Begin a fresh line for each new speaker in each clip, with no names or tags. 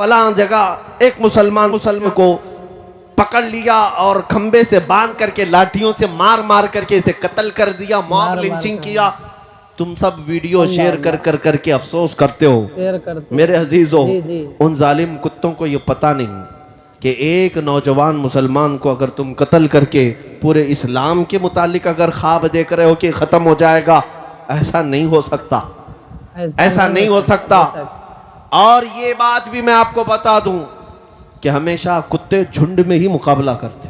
फलां जगह एक मुसलमान को पकड़ लिया और खंबे से बांध करके लाठियों से मार मार करके इसे कत्ल कर दिया, मॉब लिंचिंग किया। तुम सब वीडियो शेयर कर कर करके अफसोस करते हो। मेरे अजीजों, उन जालिम कुत्तों को ये पता नहीं कि एक नौजवान मुसलमान को अगर तुम कत्ल करके पूरे इस्लाम के मुतालिक अगर ख्वाब देख रहे हो कि खत्म हो जाएगा, ऐसा नहीं हो सकता, ऐसा नहीं हो सकता। और ये बात भी मैं आपको बता दूं कि हमेशा कुत्ते झुंड में ही मुकाबला करते।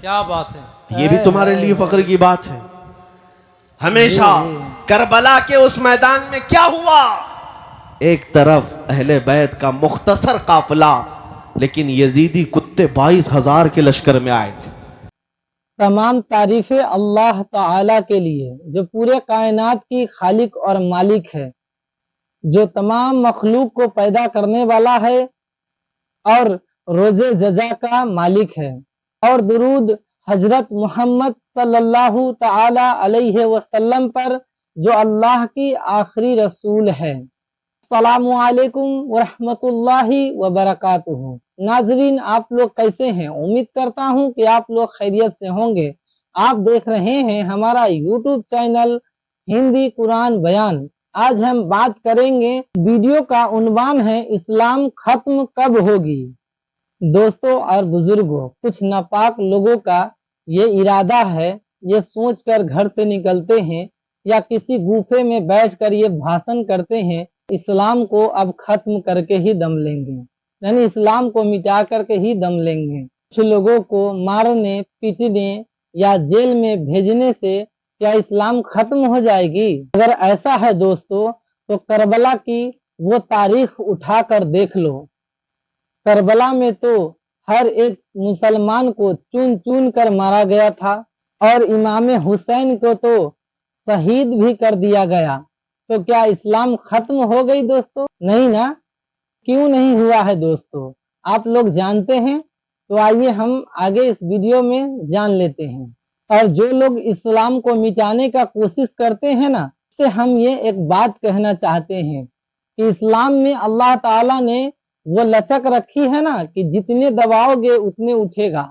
क्या बात है,
ये भी तुम्हारे लिए फख्र की बात है। हमेशा करबला के उस मैदान में क्या हुआ, एक तरफ अहले बैत का मुख्तसर काफिला, लेकिन यजीदी कुत्ते 22,000 के लश्कर में आए थे।
तमाम तारीफें अल्लाह ताला के लिए जो पूरे कायनात की खालिक और मालिक है, जो तमाम मखलूक को पैदा करने वाला है और रोजे जजा का मालिक है। और दुरूद हजरत मोहम्मद सल्लल्लाहु ताला अलैहि वसल्लम पर जो अल्लाह की आखिरी रसूल है। अस्सलामु अलैकुम वरहमतुल्लाहि वबरकातुहू। नाजरीन, आप लोग कैसे हैं? उम्मीद करता हूं कि आप लोग खैरियत से होंगे। आप देख रहे हैं हमारा यूट्यूब चैनल हिंदी कुरान बयान। आज हम बात करेंगे, वीडियो का उन्वान है इस्लाम खत्म कब होगी। दोस्तों और बुजुर्गों, कुछ नापाक लोगों का ये इरादा है, ये सोचकर घर से निकलते हैं या किसी गुफे में बैठकर ये भाषण करते हैं, इस्लाम को अब खत्म करके ही दम लेंगे, यानी इस्लाम को मिटा करके ही दम लेंगे। कुछ लोगों को मारने पीटने या जेल में भेजने से क्या इस्लाम खत्म हो जाएगी? अगर ऐसा है दोस्तों, तो करबला की वो तारीख उठाकर देख लो। करबला में तो हर एक मुसलमान को चुन चुन कर मारा गया था और इमाम हुसैन को तो शहीद भी कर दिया गया। तो क्या इस्लाम खत्म हो गई दोस्तों? नहीं ना। क्यों नहीं हुआ है दोस्तों, आप लोग जानते हैं? तो आइए हम आगे इस वीडियो में जान लेते हैं। और जो लोग इस्लाम को मिटाने का कोशिश करते हैं ना, इससे हम ये एक बात कहना चाहते हैं कि इस्लाम में अल्लाह ताला ने वो लचक रखी है ना कि जितने दबाओगे उतने उठेगा।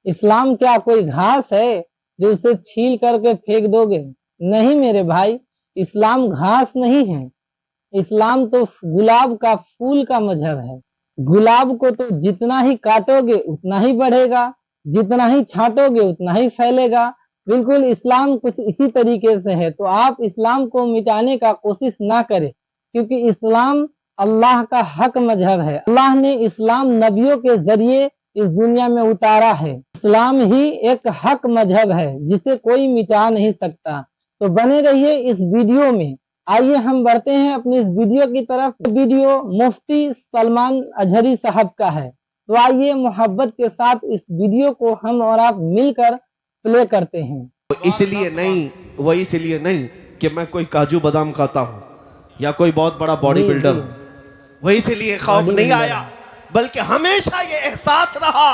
इस्लाम क्या कोई घास है जो उसे छील करके फेंक दोगे? नहीं मेरे भाई, इस्लाम घास नहीं है। इस्लाम तो गुलाब का फूल का मजहब है। गुलाब को तो जितना ही काटोगे उतना ही बढ़ेगा, जितना ही छांटोगे उतना ही फैलेगा। बिल्कुल इस्लाम कुछ इसी तरीके से है। तो आप इस्लाम को मिटाने का कोशिश ना करें, क्योंकि इस्लाम अल्लाह का हक मजहब है। अल्लाह ने इस्लाम नबियों के जरिए इस दुनिया में उतारा है। इस्लाम ही एक हक मजहब है जिसे कोई मिटा नहीं सकता। तो बने रहिए इस वीडियो में। आइए हम बढ़ते हैं अपनी इस वीडियो की तरफ। वीडियो मुफ्ती सलमान अजहरी साहब का है। तो आइए मोहब्बत के साथ इस वीडियो को हम और आप मिलकर प्ले करते हैं।
इसलिए नहीं, वो इसलिए नहीं कि मैं कोई काजू बादाम खाता हूँ या कोई बहुत बड़ा बॉडी बिल्डर हूँ, वो इसलिए खौफ नहीं आया, बल्कि हमेशा ये एहसास रहा,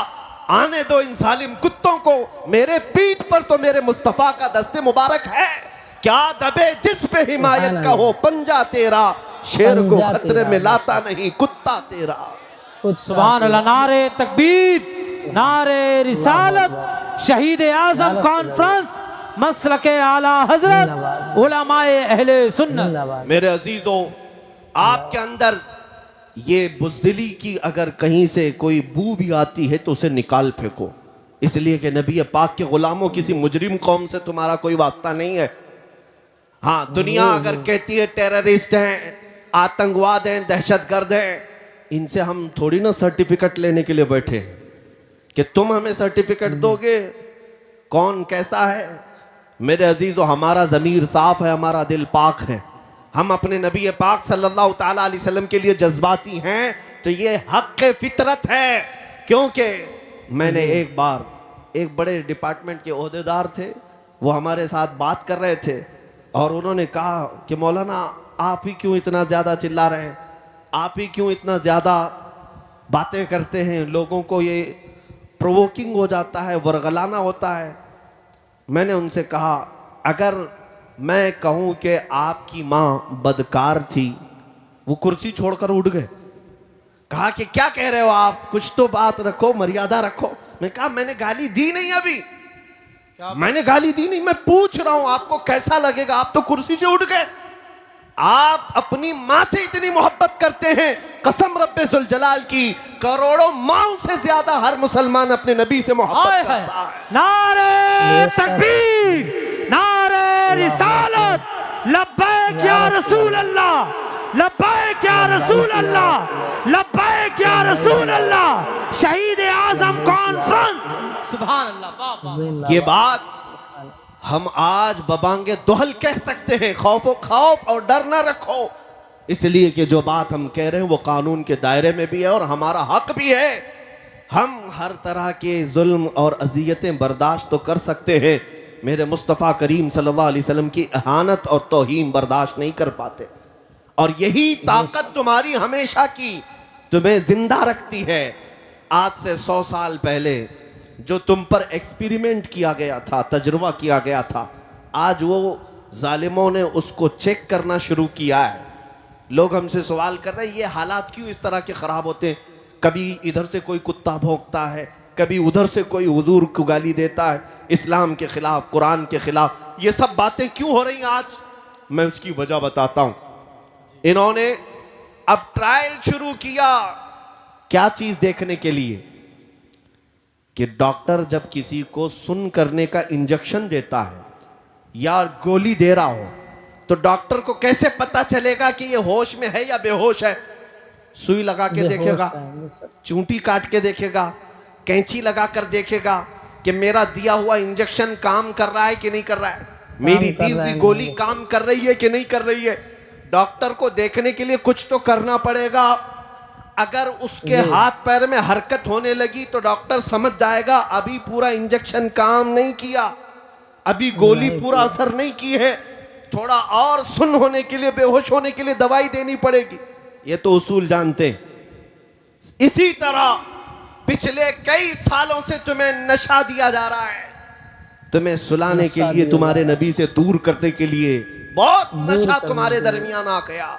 आने दो इन जालिम कुत्तों को, मेरे पीठ पर तो मेरे मुस्तफा का दस्ते मुबारक है। क्या दबे जिस पे हिमायत का हो पंजा तेरा, शेर को खतरे में लाता नहीं कुत्ता तेरा।
सुभान अल्लाह। नारे तकबीर, नारे रिसालत, शहीद आजम कॉन्फ्रेंस, मसलके आला हजरत, उलमाए अहले सुन्नत।
मेरे अजीजों, आपके अंदर ये बुज़दिली की अगर कहीं से कोई बू भी आती है तो उसे निकाल फेंको, इसलिए कि नबी पाक के गुलामों, किसी मुजरिम कौम से तुम्हारा कोई वास्ता नहीं है। हाँ, दुनिया अगर कहती है टेररिस्ट हैं, आतंकवाद हैं, दहशतगर्द हैं, इनसे हम थोड़ी ना सर्टिफिकेट लेने के लिए बैठे कि तुम हमें सर्टिफिकेट दोगे, कौन कैसा है। मेरे अजीजों, हमारा ज़मीर साफ है, हमारा दिल पाक है, हम अपने नबी पाक सल्लल्लाहु ताला अलैहि वसल्लम के लिए जज्बाती हैं, तो ये हक़ फितरत है। क्योंकि मैंने एक बार, एक बड़े डिपार्टमेंट के ओहदेदार थे, वो हमारे साथ बात कर रहे थे और उन्होंने कहा कि मौलाना आप ही क्यों इतना ज़्यादा चिल्ला रहे हैं, आप ही क्यों इतना ज़्यादा बातें करते हैं, लोगों को ये प्रोवोकिंग हो जाता है, वरगलाना होता है। मैंने उनसे कहा, अगर मैं कहूं कि आपकी माँ बदकार थी, वो कुर्सी छोड़कर उठ गए, कहा कि क्या कह रहे हो आप, कुछ तो बात रखो, मर्यादा रखो। मैं कहा मैंने गाली दी नहीं, अभी मैंने गाली दी नहीं, मैं पूछ रहा हूं आपको कैसा लगेगा। आप तो कुर्सी से उठ गए। आप अपनी मां से इतनी मोहब्बत करते हैं, कसम रब्बे जुल जलाल की, करोड़ों माओं से ज्यादा हर मुसलमान अपने नबी से मोहब्बत करता है।
नारे तकबीर, नारे रिसालत, लब्बैक या रसूल अल्लाह, लब्बैक या रसूल अल्लाह, लब्बैक या रसूल अल्लाह। शहीद आजम कॉन्फ्रेंस, सुभान अल्लाह, वाह वाह।
ये बात हम आज बबांगे दोहल कह सकते हैं, खौफ और डर ना रखो, इसलिए कि जो बात हम कह रहे हैं वो कानून के दायरे में भी है और हमारा हक भी है। हम हर तरह के जुल्म और अजियतें बर्दाश्त तो कर सकते हैं, मेरे मुस्तफ़ा करीम सल्लल्लाहु अलैहि वसल्लम की इहानत और तौहीन बर्दाश्त नहीं कर पाते। और यही ताकत तुम्हारी हमेशा की तुम्हें जिंदा रखती है। आज से 100 साल पहले जो तुम पर एक्सपेरिमेंट किया गया था, तजुर्बा किया गया था, आज वो जालिमों ने उसको चेक करना शुरू किया है। लोग हमसे सवाल कर रहे हैं ये हालात क्यों इस तरह के खराब होते हैं, कभी इधर से कोई कुत्ता भौंकता है, कभी उधर से कोई हुजूर को गाली देता है, इस्लाम के खिलाफ, कुरान के खिलाफ, ये सब बातें क्यों हो रही हैं आज? मैं उसकी वजह बताता हूं। इन्होंने अब ट्रायल शुरू किया, क्या चीज देखने के लिए कि डॉक्टर जब किसी को सुन करने का इंजेक्शन देता है या गोली दे रहा हो तो डॉक्टर को कैसे पता चलेगा कि ये होश में है या बेहोश है? सुई लगा के देखेगा, चूंटी काट के देखेगा, कैंची लगा कर देखेगा कि मेरा दिया हुआ इंजेक्शन काम कर रहा है कि नहीं कर रहा है, मेरी दी हुई गोली काम कर रही है कि नहीं कर रही है। डॉक्टर को देखने के लिए कुछ तो करना पड़ेगा। अगर उसके हाथ पैर में हरकत होने लगी तो डॉक्टर समझ जाएगा अभी पूरा इंजेक्शन काम नहीं किया, अभी गोली पूरा असर नहीं की है, थोड़ा और सुन्न होने के लिए, बेहोश होने के लिए दवाई देनी पड़ेगी। ये तो उसूल जानते हैं। इसी तरह पिछले कई सालों से तुम्हें नशा दिया जा रहा है, तुम्हें सुलाने के लिए, तुम्हारे नबी से दूर करने के लिए बहुत नशा तुम्हारे दरमियान आ गया।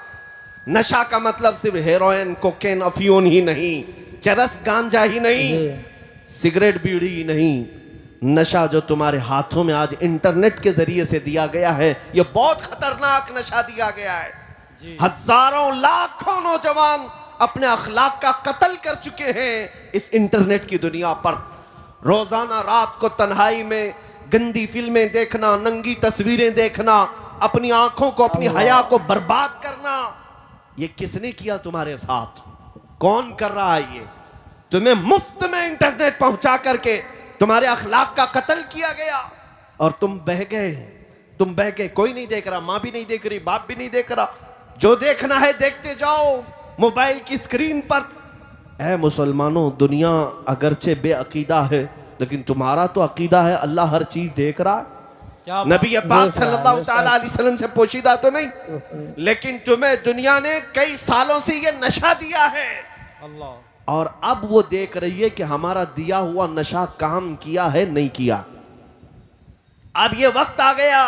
नशा का मतलब सिर्फ हेरोइन, कोकेन, अफीन ही नहीं, चरस, गांजा ही नहीं, सिगरेट, बीड़ी ही नहीं। नशा जो तुम्हारे हाथों में आज इंटरनेट के जरिए से दिया गया है, यह बहुत खतरनाक नशा दिया गया है। हजारों लाखों नौजवान अपने अखलाक का कत्ल कर चुके हैं इस इंटरनेट की दुनिया पर। रोजाना रात को तन्हाई में गंदी फिल्में देखना, नंगी तस्वीरें देखना, अपनी आंखों को, अपनी हया को बर्बाद करना, ये किसने किया तुम्हारे साथ? कौन कर रहा है ये? तुम्हें मुफ्त में इंटरनेट पहुंचा करके तुम्हारे अखलाक का कत्ल किया गया और तुम बह गए। तुम बह गए, कोई नहीं देख रहा, मां भी नहीं देख रही, बाप भी नहीं देख रहा, जो देखना है देखते जाओ मोबाइल की स्क्रीन पर। ऐ मुसलमानों, दुनिया अगरचे बेअकीदा है लेकिन तुम्हारा तो अकीदा है अल्लाह हर चीज देख रहा है। नबी पाक सल्लल्लाहु ताला अलैहि वसल्लम से पोशीदा तो नहीं, लेकिन तुम्हें दुनिया ने कई सालों से ये नशा दिया है अल्लाह, और अब वो देख रही है कि हमारा दिया हुआ नशा काम किया है नहीं किया। अब ये वक्त आ गया,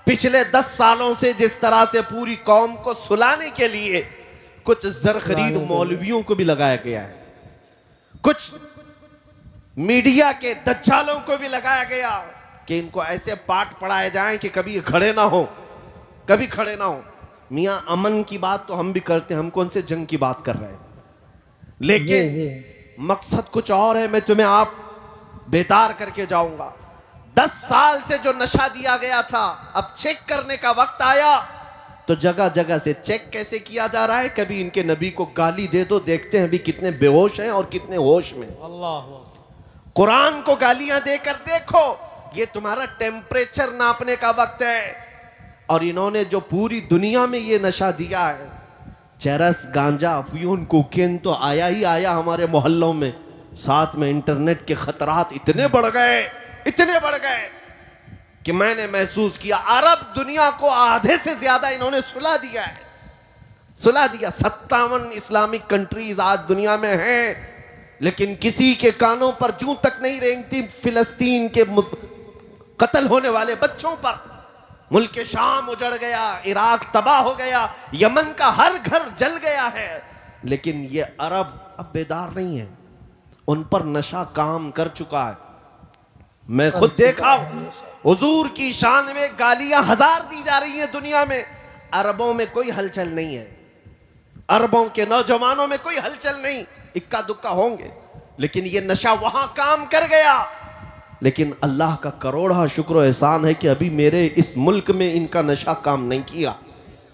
पिछले 10 सालों से जिस तरह से पूरी कौम को सुलाने के लिए कुछ जर खरीद मौलवियों को भी लगाया गया है, कुछ मीडिया के दज्जालों को भी लगाया गया कि इनको ऐसे पाठ पढ़ाए जाएं कि कभी खड़े ना हो, कभी खड़े ना हो। मियां अमन की बात तो हम भी करते हैं, हम कौन से जंग की बात कर रहे हैं, लेकिन मकसद कुछ और है। मैं तुम्हें आप बेदार करके जाऊंगा। 10 साल से जो नशा दिया गया था, अब चेक करने का वक्त आया तो जगह जगह से चेक कैसे किया जा रहा है। कभी इनके नबी को गाली दे दो, देखते हैं अभी कितने बेहोश हैं और कितने होश में।
अल्लाह,
कुरान को गालियां देकर देखो, ये तुम्हारा टेम्परेचर नापने का वक्त है। और इन्होंने जो पूरी दुनिया में ये नशा दिया है, चरस, गांजा, अफीम, कोकेन तो आया ही आया हमारे मोहल्लों में, साथ में इंटरनेट के खतरात इतने बढ़ गए, इतने बढ़ गए कि मैंने महसूस किया अरब दुनिया को आधे से ज्यादा इन्होंने सुला दिया है, सुला दिया। 57 इस्लामिक कंट्रीज आज दुनिया में हैं, लेकिन किसी के कानों पर जूं तक नहीं रेंगती फिलिस्तीन के कत्ल होने वाले बच्चों पर। मुल्क शाम उजड़ गया, इराक तबाह हो गया, यमन का हर घर जल गया है, लेकिन ये अरब अब बेदार नहीं है, उन पर नशा काम कर चुका है। मैं खुद देखा हूं, हुजूर की शान में गालियां हजार दी जा रही हैं दुनिया में। अरबों में कोई हलचल नहीं है, अरबों के नौजवानों में कोई हलचल नहीं, इक्का दुक्का होंगे, लेकिन ये नशा वहां काम कर गया। लेकिन अल्लाह का करोड़ा शुक्र एहसान है कि अभी मेरे इस मुल्क में इनका नशा काम नहीं किया।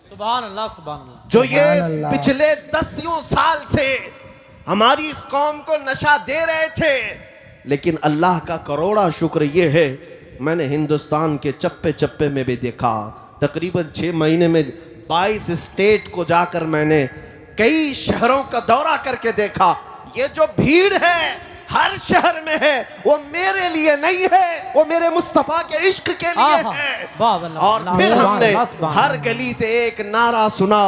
सुभान अल्लाह, सुभान अल्लाह।
जो ये पिछले 10 साल से हमारी इस कौम को नशा दे रहे थे, लेकिन अल्लाह का करोड़ा शुक्र ये है, मैंने हिंदुस्तान के चप्पे चप्पे में भी देखा। तकरीबन 6 महीने में 22 स्टेट को जाकर मैंने कई शहरों का दौरा करके देखा। ये जो भीड़ है हर शहर में है, वो मेरे लिए नहीं है, वो मेरे मुस्तफा के इश्क के लिए है। और फिर हमने हर गली से एक नारा सुना,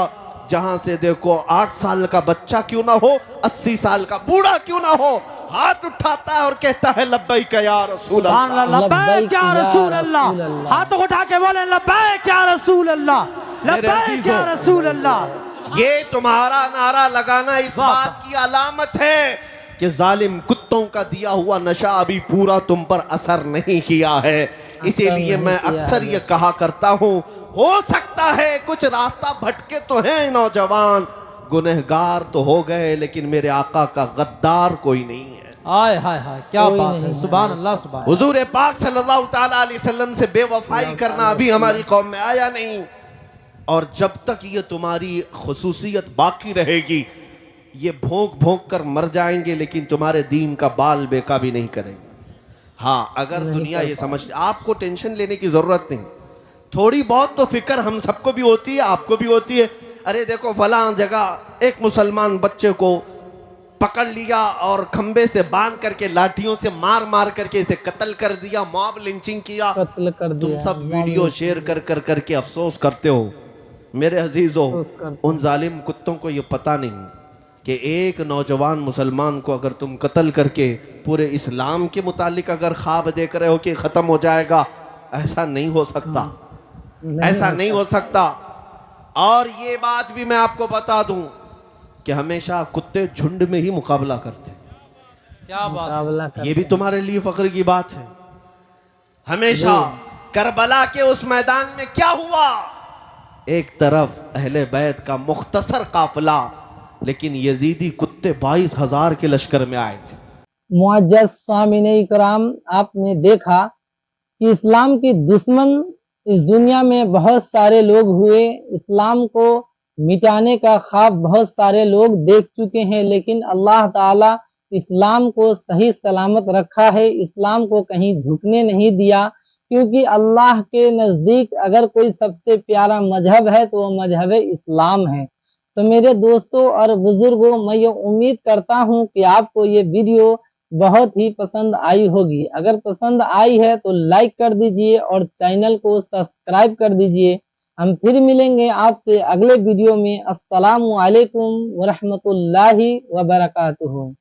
जहां से देखो 8 साल का बच्चा क्यों ना हो, 80 साल का बूढ़ा क्यों ना हो, हाथ उठाता है और कहता है लब्बैक या रसूल अल्लाह,
लब्बैक या रसूल अल्लाह। हाथ उठा के बोले लब्बैक या रसूल अल्लाह, लब्बैक या रसूल अल्लाह।
ये तुम्हारा नारा लगाना इस बात की अलामत है कि जालिम कुत्तों का दिया हुआ नशा अभी पूरा तुम पर असर नहीं किया है। इसीलिए मैं अक्सर ये कहा करता हूँ, हो सकता है कुछ रास्ता भटके तो हैं नौजवान, गुनहगार तो हो गए, लेकिन मेरे आका का गद्दार कोई नहीं है।
हाय हाय हाय, क्या बात है, सुभान अल्लाह, सुभान।
हुजूर पाक सल्लल्लाहु ताला अलैहि वसल्लम से बेवफाई करना अभी हमारी कौम में आया नहीं, और जब तक ये तुम्हारी खुसूसियत बाकी रहेगी, ये भोंक भोंक कर मर जाएंगे, लेकिन तुम्हारे दीन का बाल बेका भी नहीं करेंगे। हाँ, अगर दुनिया ये समझती, आपको टेंशन लेने की जरूरत नहीं, थोड़ी बहुत तो फिक्र हम सबको भी होती है, आपको भी होती है। अरे देखो फलां जगह एक मुसलमान बच्चे को पकड़ लिया और खंबे से बांध करके लाठियों से मार मार करके इसे कत्ल कर दिया, मॉब लिंचिंग किया।
कत्ल कर दिया।
तुम सब वीडियो शेयर कर कर करके अफसोस करते हो। मेरे अजीजों, उन जालिम कुत्तों को ये पता नहीं कि एक नौजवान मुसलमान को अगर तुम कत्ल करके पूरे इस्लाम के मुतालिक अगर ख्वाब देख रहे हो कि ख़त्म हो जाएगा, ऐसा नहीं हो सकता, ऐसा नहीं हो सकता। और ये बात भी मैं आपको बता दूं कि हमेशा कुत्ते झुंड में ही मुकाबला करते।
क्या बात है,
ये भी तुम्हारे लिए फख्र की बात है। हमेशा करबला के उस मैदान में क्या हुआ, एक तरफ अहले बैत का मुख्तसर काफिला, लेकिन यजीदी कुत्ते 22,000 के लश्कर में आए थे।
मुअज्जज़ सामीन इकराम, आपने देखा कि इस्लाम के दुश्मन इस दुनिया में बहुत सारे लोग हुए, इस्लाम को मिटाने का ख्वाब बहुत सारे लोग देख चुके हैं, लेकिन अल्लाह ताला इस्लाम को सही सलामत रखा है, इस्लाम को कहीं झुकने नहीं दिया, क्योंकि अल्लाह के नज़दीक अगर कोई सबसे प्यारा मजहब है तो वो मजहब इस्लाम है। तो मेरे दोस्तों और बुजुर्गों, मैं ये उम्मीद करता हूँ कि आपको ये वीडियो बहुत ही पसंद आई होगी। अगर पसंद आई है तो लाइक कर दीजिए और चैनल को सब्सक्राइब कर दीजिए। हम फिर मिलेंगे आपसे अगले वीडियो में। अस्सलामु अलैकुम व रहमतुल्लाहि व बरकातुहू।